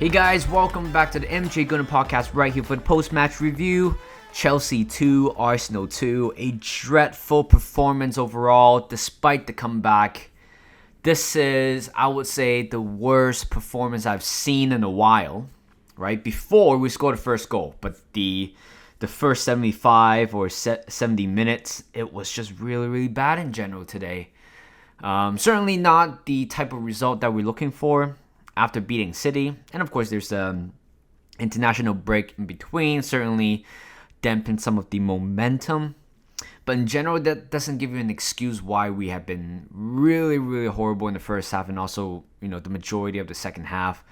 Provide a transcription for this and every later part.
Hey guys, welcome back to the MJ Gooner podcast right here for the post-match review. Chelsea 2, Arsenal 2. A dreadful performance overall despite the comeback. This is, I would say, the worst performance I've seen in a while. Right? Before we scored the first goal, but the first 75 or 70 minutes, it was just really, really bad in general today. Certainly not the type of result that we're looking for after beating City. And of course, there's international break in between. Certainly dampened some of the momentum. But in general, that doesn't give you an excuse why we have been really, really horrible in the first half and also, the majority of the second half.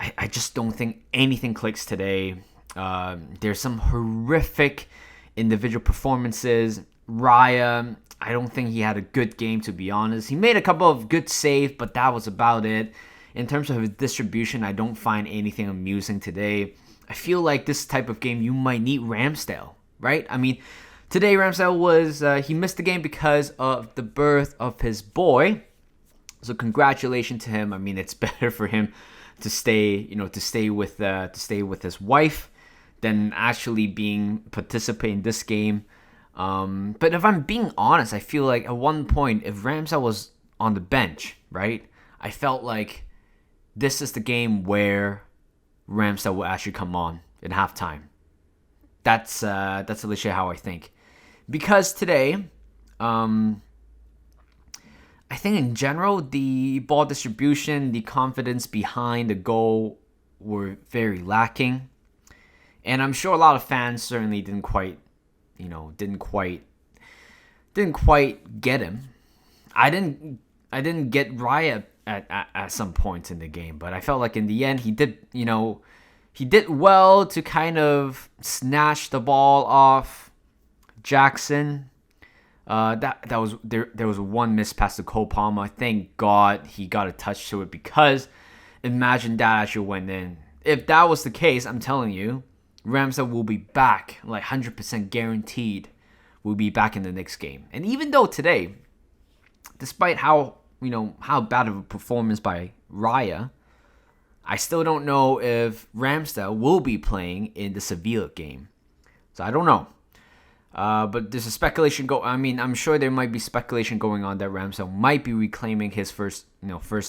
I just don't think anything clicks today. There's some horrific individual performances. Raya, I don't think he had a good game, to be honest. He made a couple of good saves, but that was about it. In terms of his distribution, I don't find anything amusing today. I feel like this type of game, you might need Ramsdale, right? I mean, today Ramsdale was, he missed the game because of the birth of his boy. So congratulations to him. I mean, it's better for him to stay with his wife than actually participate in this game. But if I'm being honest, I feel like at one point, if Ramsdale was on the bench, right, I felt like this is the game where Ramsdale will actually come on in halftime. That's literally how I think. Because today, I think in general, the ball distribution, the confidence behind the goal were very lacking. And I'm sure a lot of fans certainly didn't quite get him. I didn't get Raya at some points in the game, but I felt like in the end he did well to kind of snatch the ball off Jackson. There was one missed pass to Cole Palmer. Thank God he got a touch to it, because imagine that actually went in. If that was the case, I'm telling you, Ramsdale will be back, like 100% guaranteed, will be back in the next game. And even though today, despite how bad of a performance by Raya, I still don't know if Ramsdale will be playing in the Sevilla game. So I don't know. But there's a speculation I'm sure there might be speculation going on that Ramsdale might be reclaiming his first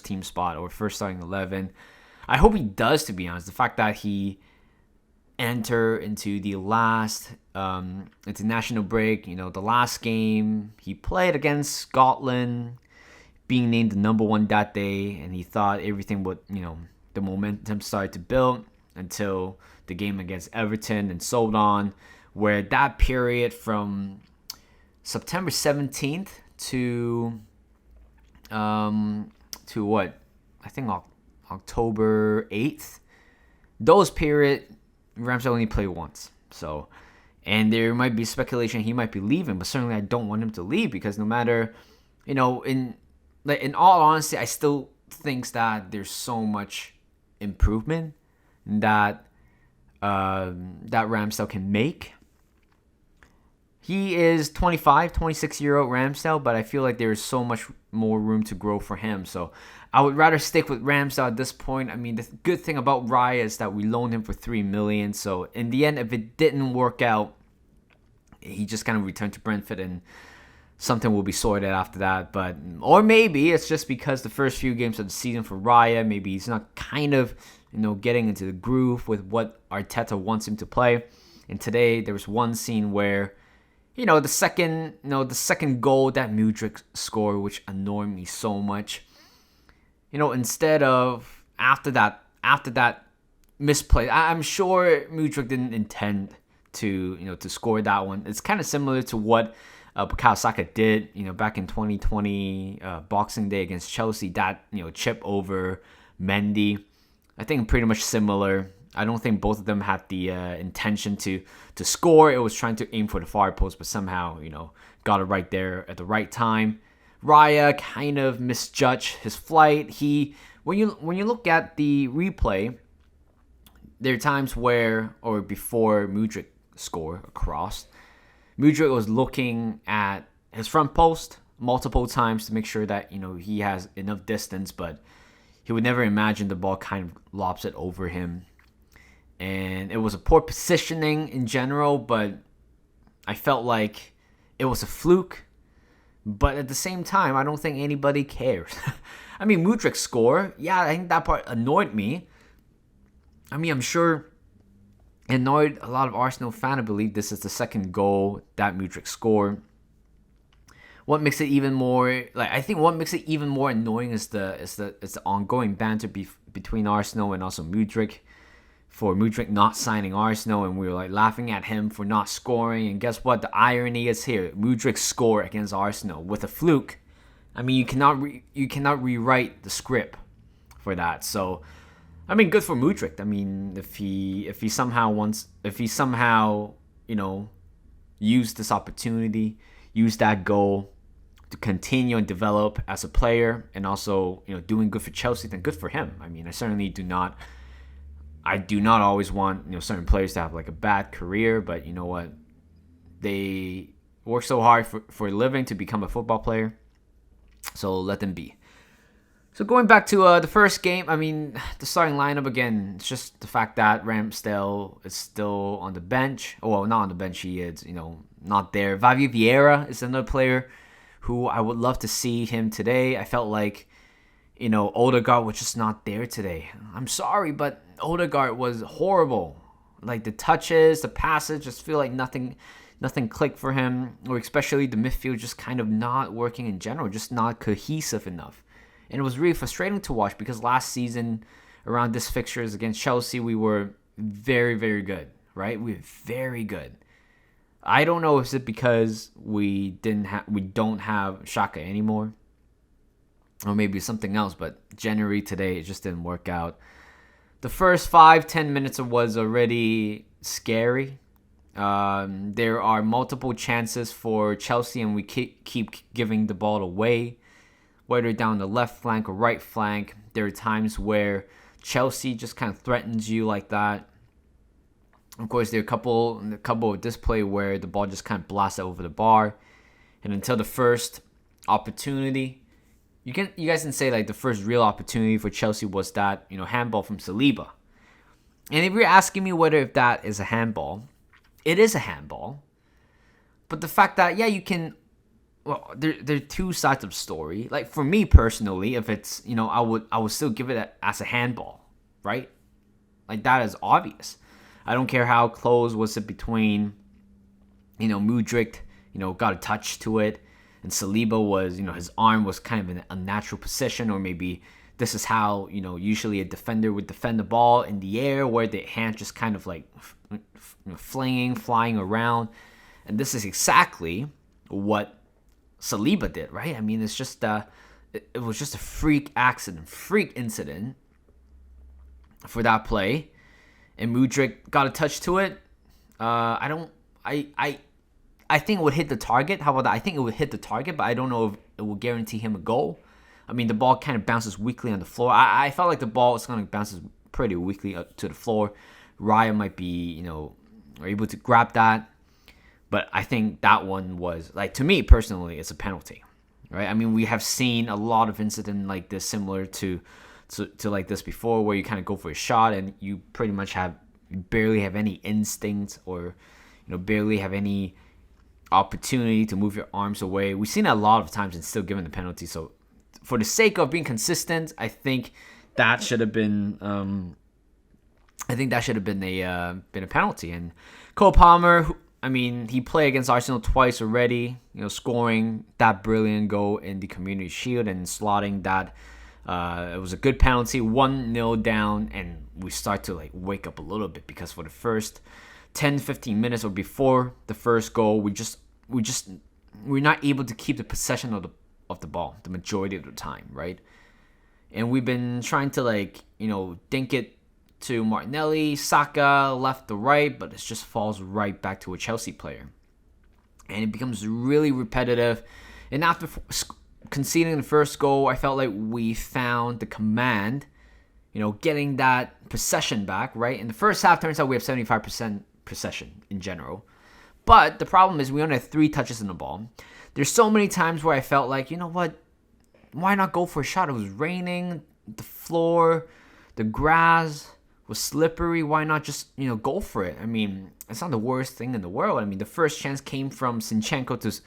team spot or first starting 11. I hope he does, to be honest. The fact that he enter into the last international break, the last game he played against Scotland, being named the number one that day, and he thought everything would, the momentum started to build until the game against Everton and so on, where that period from September 17th to what? I think October 8th. Those period, Ramsdale only played once. So, and there might be speculation he might be leaving, but certainly I don't want him to leave, because no matter, in all honesty, I still think that there's so much improvement that Ramsdale can make. He is 26-year-old Ramsdale, but I feel like there's so much more room to grow for him. So I would rather stick with Ramsdale at this point. I mean, the good thing about Raya is that we loaned him for $3 million. So in the end, if it didn't work out, he just kind of returned to Brentford and something will be sorted after that. Or maybe it's just because the first few games of the season for Raya, maybe he's not kind of, getting into the groove with what Arteta wants him to play. And today there was one scene where, the second goal that Mudryk scored, which annoyed me so much. Instead of after that misplay, I'm sure Mudryk didn't intend to score that one. It's kind of similar to what Bukayo Saka did, back in 2020 Boxing Day against Chelsea. That chip over Mendy, I think pretty much similar. I don't think both of them had the intention to score. It was trying to aim for the far post, but somehow, got it right there at the right time. Raya kind of misjudged his flight. When you look at the replay, there are times where, or before Mudryk scored a cross, Mudryk was looking at his front post multiple times to make sure that he has enough distance, but he would never imagine the ball kind of lobs it over him. And it was a poor positioning in general, but I felt like it was a fluke. But at the same time, I don't think anybody cares. I mean, Mudryk score, yeah, I think that part annoyed me. I mean, I'm sure it annoyed a lot of Arsenal fans. I believe this is the second goal that Mudryk scored. What makes it even more what makes it even more annoying is the ongoing banter between Arsenal and also Mudryk, for Mudryk not signing Arsenal, and we were like laughing at him for not scoring. And guess what? The irony is here: Mudryk scored against Arsenal with a fluke. I mean, you cannot rewrite the script for that. So, I mean, good for Mudryk. I mean, if he somehow used this opportunity, used that goal to continue and develop as a player, and also doing good for Chelsea, then good for him. I mean, I do not always want certain players to have like a bad career, but you know what? They work so hard for a living to become a football player, so let them be. So going back to the first game, I mean, the starting lineup again, it's just the fact that Ramsdale is still on the bench. Well, not on the bench, he is, not there. Javier Vieira is another player who I would love to see him today. I felt like, Odegaard was just not there today. I'm sorry, but Odegaard was horrible. Like the touches, the passes, just feel like nothing clicked for him, or especially the midfield just kind of not working in general, just not cohesive enough. And it was really frustrating to watch because last season, around this fixtures against Chelsea, we were very, very good, right? We were very good. I don't know if it's because we don't have Xhaka anymore, or maybe something else, but generally today it just didn't work out. The first 5-10 minutes was already scary. There are multiple chances for Chelsea, and we keep giving the ball away, whether down the left flank or right flank. There are times where Chelsea just kind of threatens you like that. Of course, there are a couple of display where the ball just kind of blasts over the bar, and until the first opportunity, you guys can say like the first real opportunity for Chelsea was that handball from Saliba. And if you're asking me if that is a handball, it is a handball. But the fact that you can, well, there are two sides of the story. Like for me personally, if it's I would still give it as a handball, right? Like that is obvious. I don't care how close was it between, Mudryk, got a touch to it, and Saliba was, his arm was kind of in a natural position, or maybe this is how, usually a defender would defend the ball in the air, where the hand just kind of like flying around. And this is exactly what Saliba did, right? I mean, it's just it was just a freak incident for that play. And Mudryk got a touch to it. I think it would hit the target. How about that? I think it would hit the target, but I don't know if it will guarantee him a goal. I mean, the ball kind of bounces weakly on the floor. I felt like the ball was going to bounce pretty weakly to the floor. Raya might be, able to grab that. But I think that one was, like, to me personally, it's a penalty, right? I mean, we have seen a lot of incidents like this, similar to like this before, where you kind of go for a shot and you pretty much barely have any instinct, or barely have any opportunity to move your arms away. We've seen it a lot of times and still given the penalty. So for the sake of being consistent, I think that should have been a penalty. And Cole Palmer, I mean, he played against Arsenal twice already, scoring that brilliant goal in the Community Shield and slotting that. It was a good penalty, 1-0 down, and we start to wake up a little bit, because for the first 10-15 minutes or before the first goal, we're not able to keep the possession of the ball the majority of the time, right? And we've been trying to dink it to Martinelli, Saka, left to right, but it just falls right back to a Chelsea player. And it becomes really repetitive. And after conceding the first goal, I felt like we found the command, getting that possession back, right? In the first half, turns out we have 75% possession in general. But the problem is we only have 3 touches in the ball. There's so many times where I felt like, why not go for a shot? It was raining. the floor, the grass was slippery. Why not just, go for it? I mean, it's not the worst thing in the world. I mean, the first chance came from Zinchenko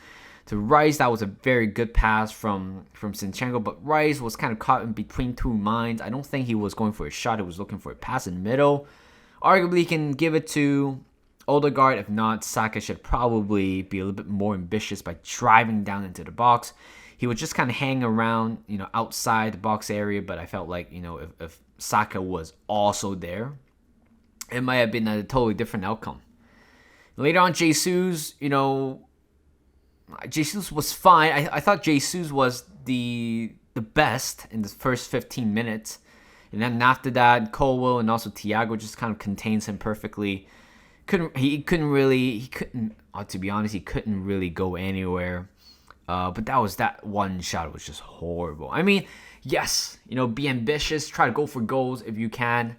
to Rice. That was a very good pass from Zinchenko, but Rice was kind of caught in between two minds. I don't think he was going for a shot. He was looking for a pass in the middle. Arguably, he can give it to Odegaard. If not, Saka should probably be a little bit more ambitious by driving down into the box. He would just kind of hang around, outside the box area, but I felt like, if Saka was also there, it might have been a totally different outcome. Later on, Jesus, Jesus was fine. I thought Jesus was the best in the first 15 minutes. And then after that, Colwell and also Thiago just kind of contains him perfectly. To be honest, he couldn't really go anywhere. But that one shot was just horrible. I mean, yes, be ambitious, try to go for goals if you can.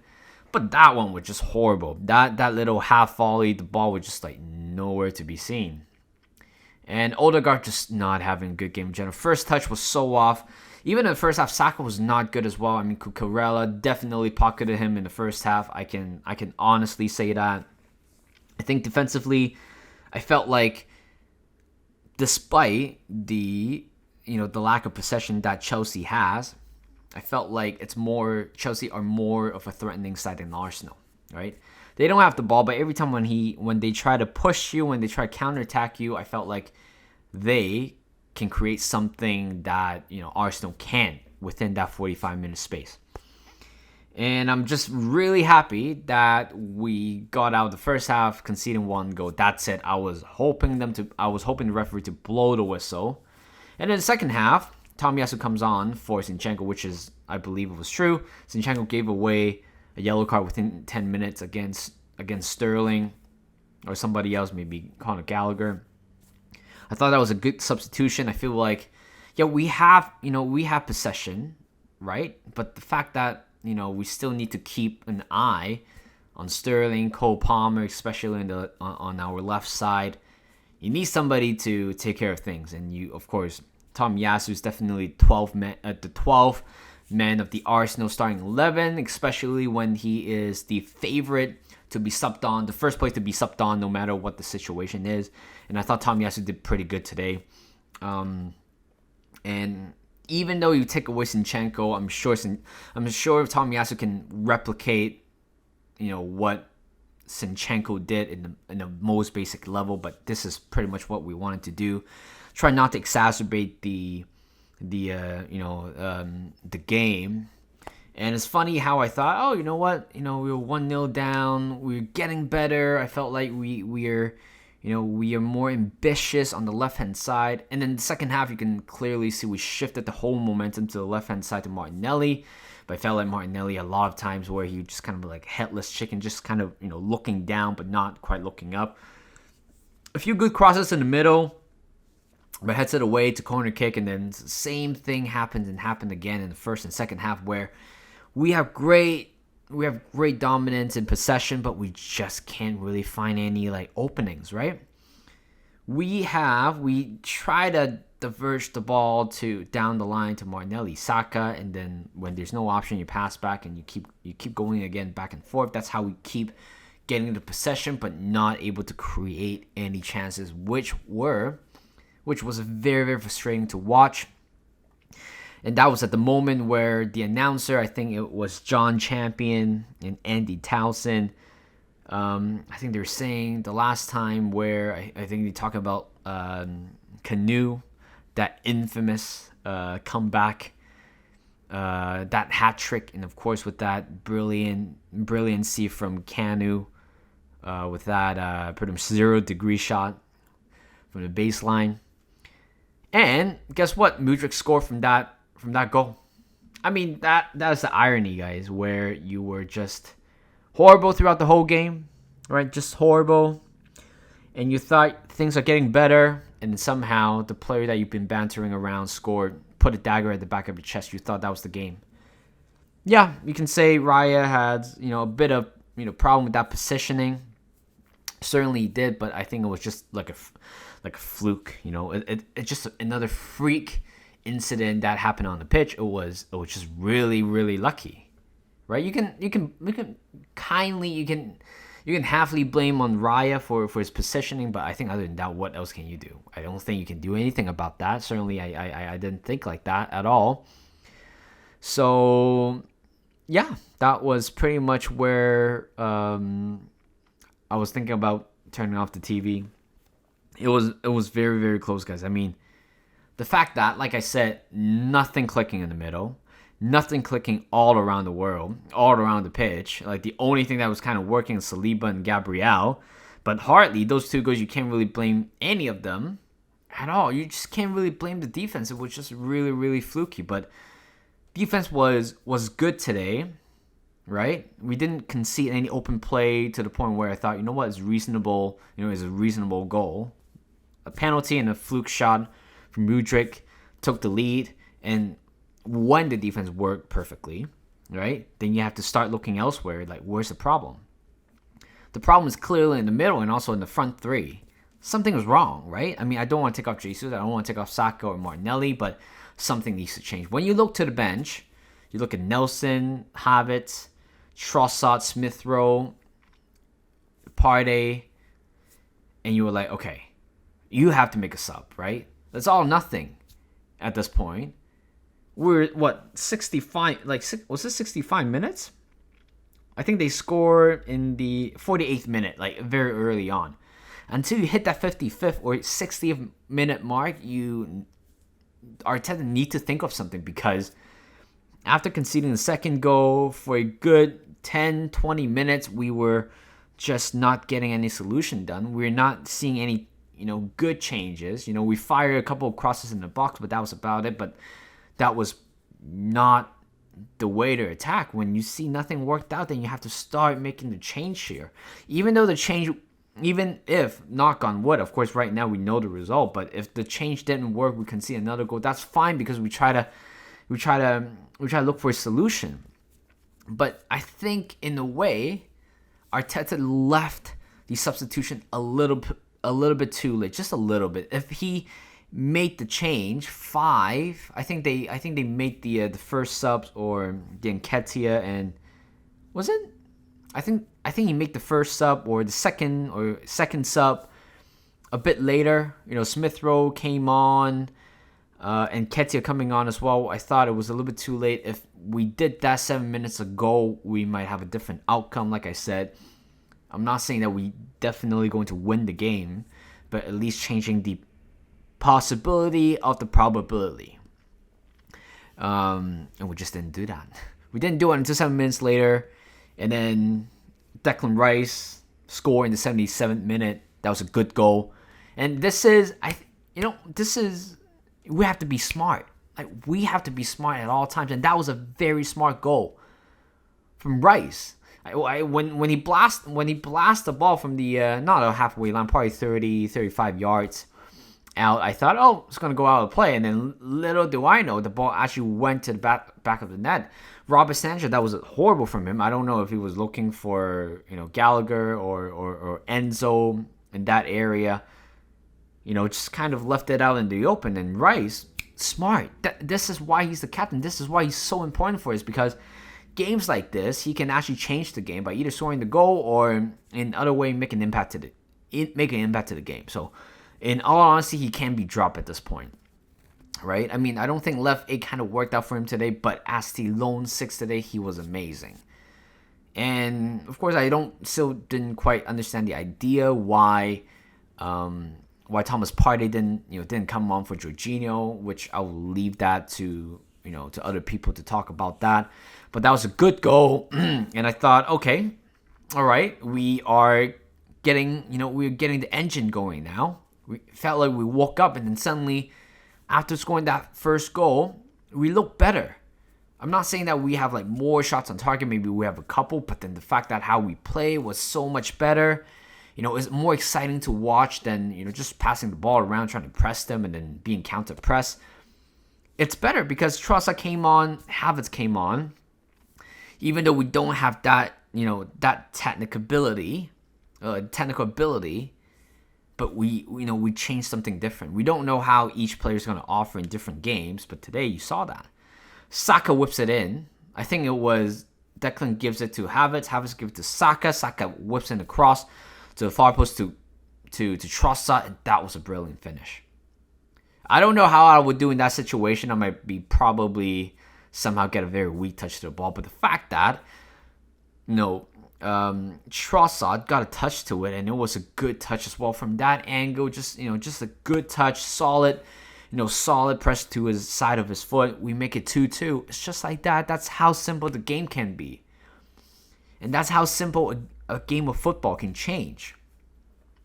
But that one was just horrible. That little half volley, the ball was just like nowhere to be seen. And Odegaard just not having a good game in general. First touch was so off. Even in the first half, Saka was not good as well. I mean, Cucurella definitely pocketed him in the first half. I can honestly say that. I think defensively, I felt like despite the lack of possession that Chelsea has, I felt like Chelsea are more of a threatening side than Arsenal, right? They don't have the ball, but every time when they try to push you, when they try to counterattack you, I felt like they can create something that Arsenal can't within that 45-minute space. And I'm just really happy that we got out the first half, conceding one goal. That's it. I was hoping the referee to blow the whistle. And in the second half, Tomiyasu comes on for Zinchenko, which is, I believe it was true. Zinchenko gave away a yellow card within 10 minutes against Sterling or somebody else, maybe Conor Gallagher. I thought that was a good substitution. I feel like, we have possession, right? But the fact that, we still need to keep an eye on Sterling, Cole Palmer, especially on our left side. You need somebody to take care of things. And of course, Tomiyasu is definitely the 12th man of the Arsenal starting 11, especially when he is the favorite to be subbed on, the first place to be subbed on no matter what the situation is. And I thought Tomiyasu did pretty good today. And even though you take away Zinchenko, I'm sure Tomiyasu can replicate, what Zinchenko did in the most basic level. But this is pretty much what we wanted to do. Try not to exacerbate the game. And it's funny how I thought, we were 1-0 down, we're getting better. I felt like we are more ambitious on the left-hand side. And then the second half, you can clearly see we shifted the whole momentum to the left-hand side to Martinelli. But I felt like Martinelli a lot of times where he just kind of like headless chicken, just kind of, looking down but not quite looking up. A few good crosses in the middle, but heads it away to corner kick. And then the same thing happened again in the first and second half where we have great dominance in possession, but we just can't really find any openings, right? We try to diverge the ball down the line to Martinelli, Saka, and then when there's no option, you pass back and you keep going again back and forth. That's how we keep getting the possession, but not able to create any chances, which was very, very frustrating to watch. And that was at the moment where the announcer, I think it was John Champion and Andy Townsend, I think they were saying the last time where I think they talk about Canoe, that infamous comeback, that hat trick, and of course with that brilliancy from Canoe, with that pretty much 0-degree shot from the baseline. And guess what? Mudryk scored from that goal. I mean, that's the irony, guys, where you were just horrible throughout the whole game, right? Just horrible. And you thought things are getting better, and somehow the player that you've been bantering around scored, put a dagger at the back of your chest. You thought that was the game. Yeah, you can say Raya had, a bit of, problem with that positioning. Certainly he did, but I think it was just like a fluke. It's just another freak incident that happened on the pitch. It was just really, really lucky, right? You can halfly blame on Raya for his positioning, but I think other than that, what else can you do? I don't think you can do anything about that. Certainly, I didn't think like that at all. So, yeah, that was pretty much where I was thinking about turning off the TV. It was very, very close, guys. I mean, the fact that, like I said, nothing clicking in the middle, nothing clicking all around the world, all around the pitch. Like, the only thing that was kind of working is Saliba and Gabriel. But hardly, those two goals, you can't really blame any of them at all. You just can't really blame the defense. It was just really, really fluky. But defense was good today, right? We didn't concede any open play to the point where I thought, you know what, it's reasonable. It's a reasonable goal. A penalty and a fluke shot from Mudryk took the lead, and when the defense worked perfectly, right, then you have to start looking elsewhere. Like, where's the problem? The problem is clearly in the middle and also in the front three. Something was wrong, right? I mean, I don't want to take off Jesus, I don't want to take off Saka or Martinelli, but something needs to change. When you look to the bench, you look at Nelson, Havertz, Trossard, Smith Rowe, Partey, and you were like, okay, you have to make a sub, right? That's all nothing at this point. We're, 65, was this 65 minutes? I think they scored in the 48th minute, like very early on. Until you hit that 55th or 60th minute mark, Arteta need to think of something, because after conceding the second goal for a good 10, 20 minutes, we were just not getting any solution done. We're not seeing any good changes. We fired a couple of crosses in the box, but that was about it. But that was not the way to attack. When you see nothing worked out, then you have to start making the change here. Even if, knock on wood, of course, right now we know the result, but if the change didn't work, we can see another goal. That's fine, because we try to look for a solution. But I think in a way, Arteta left the substitution a little bit too late, just a little bit. If he made the change, I think they made the first subs, or the Nketiah, and was it? I think he made the first sub or the second sub a bit later. Smith Rowe came on, and Nketiah coming on as well. I thought it was a little bit too late. If we did that 7 minutes ago, we might have a different outcome. Like I said, I'm not saying that we definitely going to win the game, but at least changing the possibility of the probability. And we just didn't do that. We didn't do it until 7 minutes later, and then Declan Rice scored in the 77th minute. That was a good goal. And we have to be smart. Like, we have to be smart at all times, and that was a very smart goal from Rice. When he blast the ball from the not a halfway line, probably 30, 35 yards out, I thought, it's gonna go out of play, and then little do I know, the ball actually went to the back of the net. Robert Sanchez, that was horrible from him. I don't know if he was looking for Gallagher or Enzo in that area. Just kind of left it out in the open. And Rice, smart. This is why he's the captain. This is why he's so important for us, because games like this, he can actually change the game by either scoring the goal or in other way make an impact to the game. So, in all honesty, he can be dropped at this point, right? I mean, I don't think left 8 kind of worked out for him today, but as the lone 6 today, he was amazing. And of course, I still didn't quite understand the idea why Thomas Partey didn't come on for Jorginho, which I will leave that to other people to talk about that. But that was a good goal, and I thought, okay, all right, we're getting the engine going now. We felt like we woke up, and then suddenly, after scoring that first goal, we look better. I'm not saying that we have like more shots on target. Maybe we have a couple, but then the fact that how we play was so much better. It's more exciting to watch than just passing the ball around, trying to press them, and then being counter pressed. It's better because Trossard came on, Havertz came on. Even though we don't have that, that technical ability, but we changed something different. We don't know how each player is going to offer in different games, but today you saw that. Saka whips it in. I think it was Declan gives it to Havertz. Havertz gives it to Saka. Saka whips in across to the far post to Trossard, and that was a brilliant finish. I don't know how I would do in that situation. I might be probably somehow get a very weak touch to the ball, but the fact that Trossard got a touch to it, and it was a good touch as well from that angle. Just a good touch, solid press to his side of his foot. We make it 2-2. It's just like that. That's how simple the game can be, and that's how simple a game of football can change.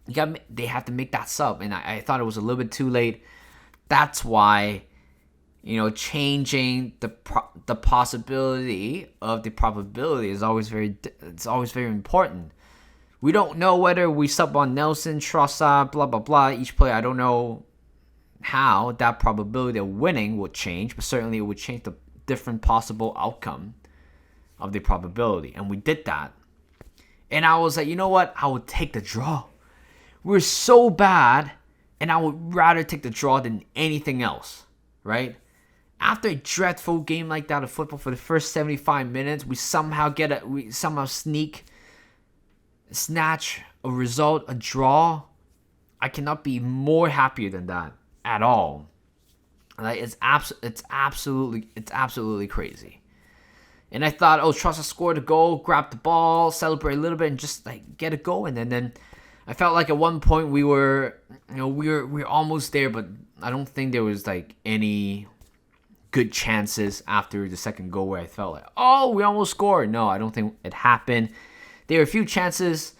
They have to make that sub, and I thought it was a little bit too late. That's why, changing the possibility of the probability is always very important. We don't know whether we sub on Nelson, Trossard, blah blah blah. Each player, I don't know how that probability of winning would change, but certainly it would change the different possible outcome of the probability, and we did that. And I was like, you know what? I would take the draw. We're so bad, and I would rather take the draw than anything else, right? After a dreadful game like that of football for the first 75 minutes, we somehow snatch a result, a draw. I cannot be more happier than that at all. Like it's absolutely crazy. And I thought, Trossard scored a goal, grab the ball, celebrate a little bit, and just like get it going. And then I felt like at one point we were almost there, but I don't think there was like any good chances after the second goal where I felt like, we almost scored. No, I don't think it happened. There were a few chances.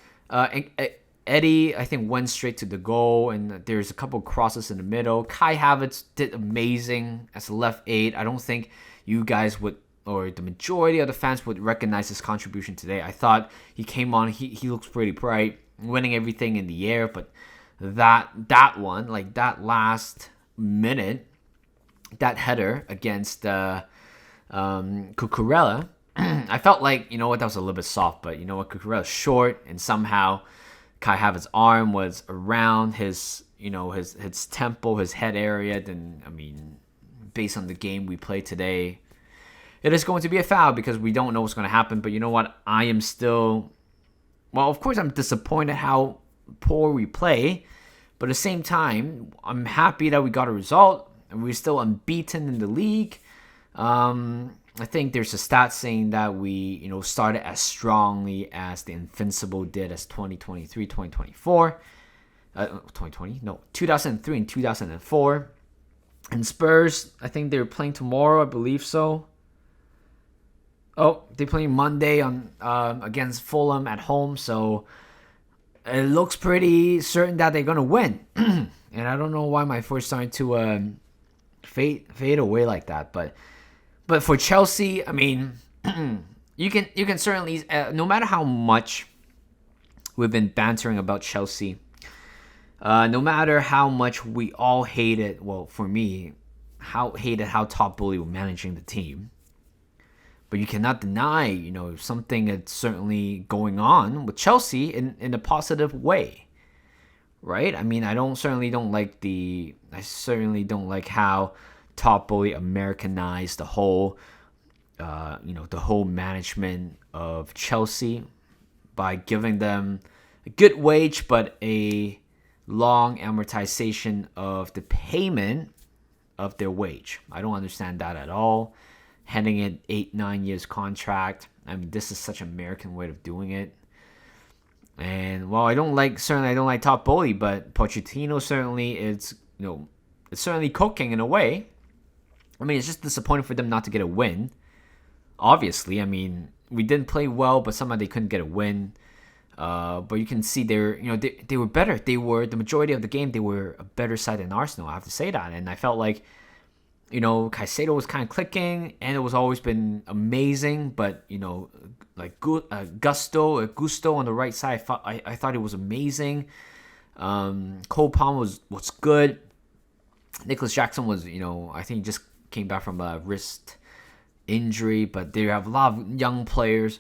Eddie, I think, went straight to the goal, and there's a couple crosses in the middle. Kai Havertz did amazing as a left 8. I don't think you guys would, or the majority of the fans would recognize his contribution today. I thought he came on, he looks pretty bright, winning everything in the air, but that one, like that last minute, that header against Cucurella, I felt like, that was a little bit soft, but Cucurella's short, and somehow Kai Havertz's arm was around his temple, his head area. Then, based on the game we played today, it is going to be a foul because we don't know what's going to happen. But you know what? I am still, of course I'm disappointed how poor we play, but at the same time, I'm happy that we got a result and we're still unbeaten in the league. I think there's a stat saying that we, started as strongly as the Invincible did as 2023, 2024. 2003 and 2004. And Spurs, I think they're playing tomorrow, I believe so. They're playing Monday on against Fulham at home, so it looks pretty certain that they're going to win. And I don't know why my voice starting to fade away like that, but for Chelsea, you can certainly, no matter how much we've been bantering about Chelsea, no matter how much we all hated, for me, how Top Bully were managing the team, but you cannot deny, something that's certainly going on with Chelsea in a positive way, right? I certainly don't like how Top Bully Americanized the whole management of Chelsea by giving them a good wage but a long amortization of the payment of their wage. I don't understand that at all. Handing it 8-9 years contract. This is such an American way of doing it. And I don't like Top Bully, but Pochettino certainly is, it's certainly cooking in a way. It's just disappointing for them not to get a win. Obviously, we didn't play well, but somehow they couldn't get a win. But you can see they were better. The majority of the game, they were a better side than Arsenal. I have to say that. And I felt like, Caicedo was kind of clicking, and it was always been amazing. But like Gusto on the right side, I thought it was amazing. Cole Palmer was good. Nicholas Jackson was, I think just came back from a wrist injury, but they have a lot of young players.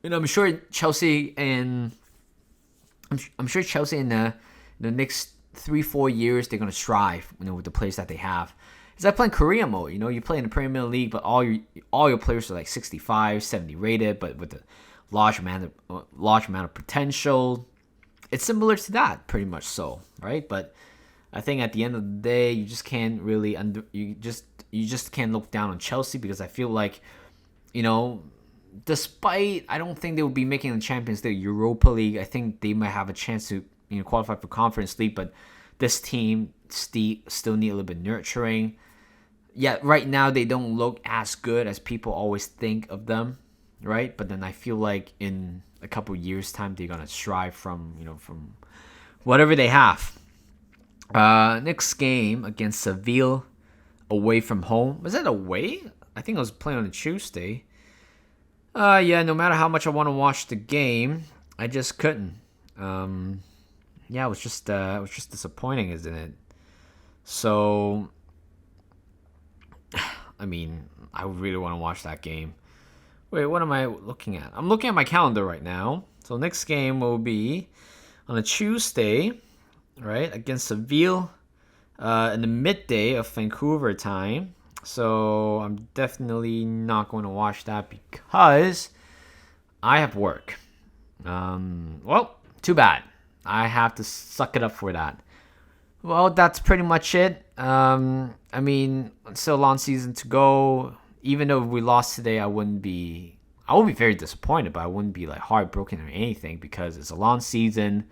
I'm sure Chelsea and the next 3-4 years they're gonna strive, with the players that they have. It's like playing Korea mode. You play in the Premier League, but all your players are like 65, 70 rated, but with a large amount of potential. It's similar to that, pretty much so, right? But I think at the end of the day, you just can't really you just can't look down on Chelsea, because I feel like, despite I don't think they will be making the Champions League, Europa League, I think they might have a chance to qualify for Conference League, but this team still need a little bit nurturing. Yeah, right now they don't look as good as people always think of them, right? But then I feel like in a couple years time they're gonna strive from whatever they have. Next game against Seville, away from home. Was that away? I think I was playing on a Tuesday. Yeah, no matter how much I want to watch the game, I just couldn't. Yeah, it was just disappointing, isn't it? So, I mean, I really want to watch that game. Wait, what am I looking at? I'm looking at my calendar right now. So next game will be on a Tuesday, right, against Seville, in the midday of Vancouver time. So I'm definitely not going to watch that because I have work. Well, too bad. I have to suck it up for that. Well, that's pretty much it. I mean, still a long season to go. Even though we lost today, I would be very disappointed, but I wouldn't be like heartbroken or anything, because it's a long season.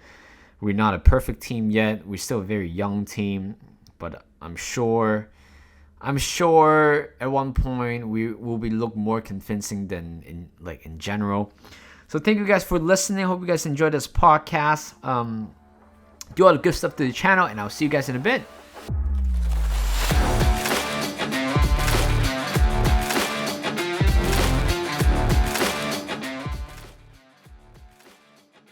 We're not a perfect team yet. We're still a very young team, but I'm sure at one point we will be look more convincing than in general. So thank you guys for listening. Hope you guys enjoyed this podcast. Do all the good stuff to the channel, and I'll see you guys in a bit.